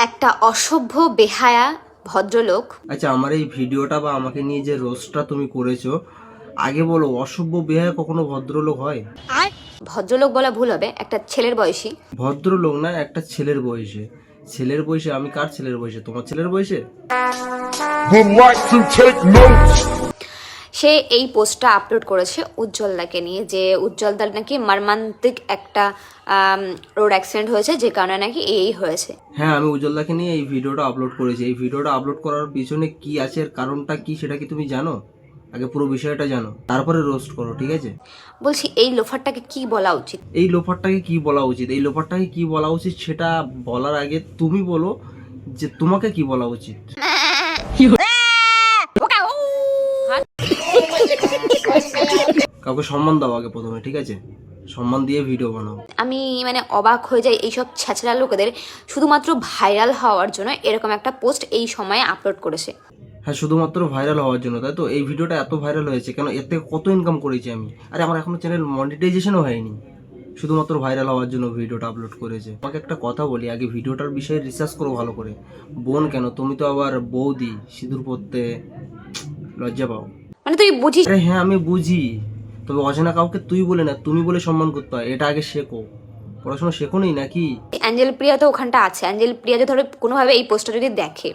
একটা অসভ্য বেহায়া ভদ্রলোক। আচ্ছা, আমার এই ভিডিওটা বা আমাকে নিয়ে যে রোস্টটা তুমি করেছো, আগে বলো অসভ্য বেহায়া কখনো ভদ্রলোক হয়? ভদ্রলোক বলা ভুল হবে, একটা ছেলের বয়সী। ভদ্রলোক না, একটা ছেলের বয়সে। ছেলের বয়সে? আমি কার ছেলের বয়সে? তোমার ছেলের বয়সে? সে এই পোস্টটা আপলোড করেছে উজ্জ্বলদাকে নিয়ে, যে উজ্জ্বলদার নাকি মর্মান্তিক একটা রোড অ্যাক্সিডেন্ট হয়েছে, যে কারণে নাকি এই হয়েছে। হ্যাঁ, আমি উজ্জ্বলদাকে নিয়ে এই ভিডিওটা আপলোড করেছি। এই ভিডিওটা আপলোড করার পিছনে কি আছে, এর কারণটা কি, সেটা কি তুমি জানো? আগে পুরো বিষয়টা জানো, তারপরে রোস্ট করো, ঠিক আছে? বলছি এই লোফারটাকে কি বলা উচিত? এই লোফারটাকে কি বলা উচিত? এই লোফারটাকে কি বলা উচিত সেটা বলার আগে তুমি বলো যে তোমাকে কি বলা উচিত। কাউকে সম্মান দাও আগে প্রথমে, ঠিক আছে? সম্মান দিয়ে ভিডিও বানাও। আমি মানে অবাক হয়ে যাই এইসব ছ্যাচড়া লোকেদের, শুধুমাত্র ভাইরাল হওয়ার জন্য এরকম একটা পোস্ট এই সময়ে আপলোড করেছে। হ্যাঁ, শুধুমাত্র ভাইরাল হওয়ার জন্য, তাই তো? এই ভিডিওটা এত ভাইরাল হয়েছে কেন? এর থেকে কত ইনকাম করেছি আমি? আরে আমার এখনো চ্যানেল মনিটাইজেশনও হয়নি, শুধুমাত্র ভাইরাল হওয়ার জন্য ভিডিওটা আপলোড করেছে। আমাকে একটা কথা বলি, আগে ভিডিওটার বিষয়ে রিসার্চ করো ভালো করে। বোন কেন, তুমি তো আবার বৌদি, সিঁদুর পরতে লজ্জা পাও। মানে তুই বুঝিস? আরে হ্যাঁ, আমি বুঝি, তবে অজানা কাউকে তুই বলে না, তুমি বলে সম্মান করতে হয়। এটা আগে শেখো। পড়াশোনা শেখো নেই নাকি? অ্যাঞ্জেল প্রিয়া তো ওখানটা আছে। অ্যাঞ্জেল প্রিয়া যে ধরো কোনোভাবে এই পোস্টটা যদি দেখে,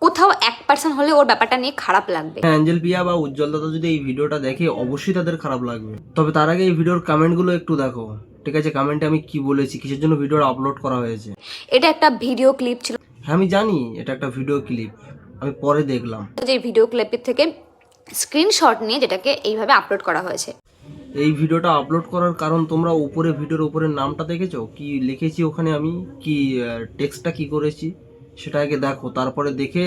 কোথাও 1% হলে ওর ব্যাপারটা নিয়ে খারাপ লাগবে। হ্যাঁ, অ্যাঞ্জেল পিয়া বা উজ্জ্বল দাদা যদি এই ভিডিওটা দেখে, অবশ্যই তাদের খারাপ লাগবে। তবে তার আগে এই ভিডিওর কমেন্টগুলো একটু দেখো, ঠিক আছে? কমেন্টে আমি কি বলেছি, কিসের জন্য ভিডিওটা আপলোড করা হয়েছে। এটা একটা ভিডিও ক্লিপ ছিল, হ্যাঁ আমি জানি এটা একটা ভিডিও ক্লিপ, আমি পরে দেখলাম। যে ভিডিও ক্লিপের থেকে স্ক্রিনশট নিয়ে যেটাকে এইভাবে আপলোড করা হয়েছে। এই ভিডিওটা আপলোড করার কারণ, তোমরা উপরে ভিডিওর উপরে নামটা দেখেছো? কি লিখেছি ওখানে, আমি কি টেক্সটটা কি করেছি সেটা আগে দেখো, তারপরে দেখে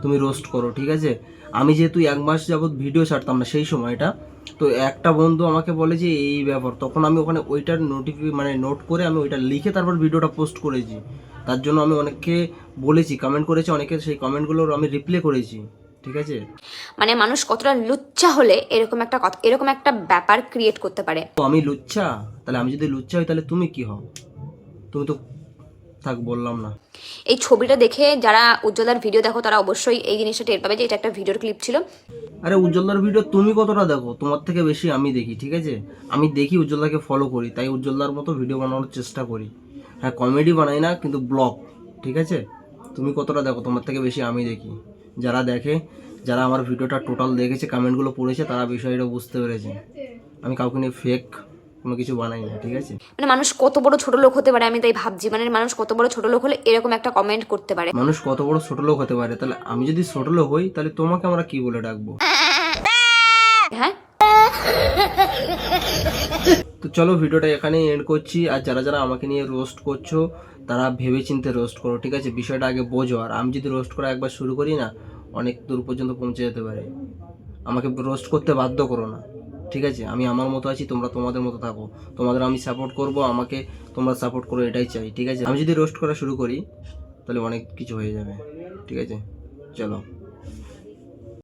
তুমি রোস্ট করো, ঠিক আছে? আমি যেহেতু 1 মাস যাবত ভিডিও ছাড়তাম না সেই সময়টা, তো একটা বন্ধু আমাকে বলে যে এই ব্যাপার, তখন আমি ওখানে ওইটার নোট করে আমি ওইটা লিখে তারপর ভিডিওটা পোস্ট করেছি। তার জন্য আমি অনেককে বলেছি, কমেন্ট করেছি অনেকে, সেই কমেন্টগুলোর আমি রিপ্লাই করেছি, ঠিক আছে? মানে মানুষ কতটা লুচ্চা হলে এরকম একটা কথা, এরকম একটা ব্যাপার ক্রিয়েট করতে পারে। তো আমি লুচ্চা? তাহলে আমি যদি লুচ্চা হই তাহলে তুমি কি হও? তুমি তো, থাক বললাম না। এই ছবিটা দেখে যারা উজ্জ্বলার ভিডিও দেখো তারা অবশ্যই এই জিনিসটা টের পাবে যে এটা একটা ভিডিওর ক্লিপ ছিল। আরে উজ্জ্বলদার ভিডিও তুমি কতটা দেখো? তোমার থেকে বেশি আমি দেখি, ঠিক আছে? আমি দেখি, উজ্জ্বলদাকে ফলো করি, তাই উজ্জ্বলদার মতো ভিডিও বানানোর চেষ্টা করি। হ্যাঁ, কমেডি বানাই না, কিন্তু ব্লগ, ঠিক আছে? তুমি কতটা দেখো? তোমার থেকে বেশি আমি দেখি। যারা দেখে, যারা আমার ভিডিওটা টোটাল দেখেছে, কমেন্টগুলো পড়েছে, তারা বিষয়টা বুঝতে পেরেছে আমি কাউকে নিয়ে ফেক কোনো কিছু বানাই না, ঠিক আছে? মানে মানুষ কত বড় ছোট লোক হতে পারে, আমি তাই ভাবছি। মানে মানুষ কত বড় ছোট লোক হলে এরকম একটা কমেন্ট করতে পারে। মানুষ কত বড় ছোট লোক হতে পারে? তাহলে আমি যদি ছোট লোক হই, তাহলে তোমাকে আমরা কি বলে ডাকবো? হ্যাঁ, তো চলো ভিডিওটা এখানেই এন্ড করছি। আর যারা যারা আমাকে নিয়ে রোস্ট করছো, তারা ভেবে চিন্তে রোস্ট করো, ঠিক আছে? বিষয়টা আগে বোঝো। আর আমি যদি রোস্ট করা একবার শুরু করি না, অনেক দূর পর্যন্ত পৌঁছে যেতে পারে। আমাকে রোস্ট করতে বাধ্য করো না, ঠিক আছে? আমি আমার মতো আছি, তোমরা তোমাদের মতো থাকো। তোমাদের আমি সাপোর্ট করব, আমাকে তোমরা সাপোর্ট করো, এটাই চাই, ঠিক আছে? আমি যদি রোস্ট করা শুরু করি তাহলে অনেক কিছু হয়ে যাবে, ঠিক আছে? চলো।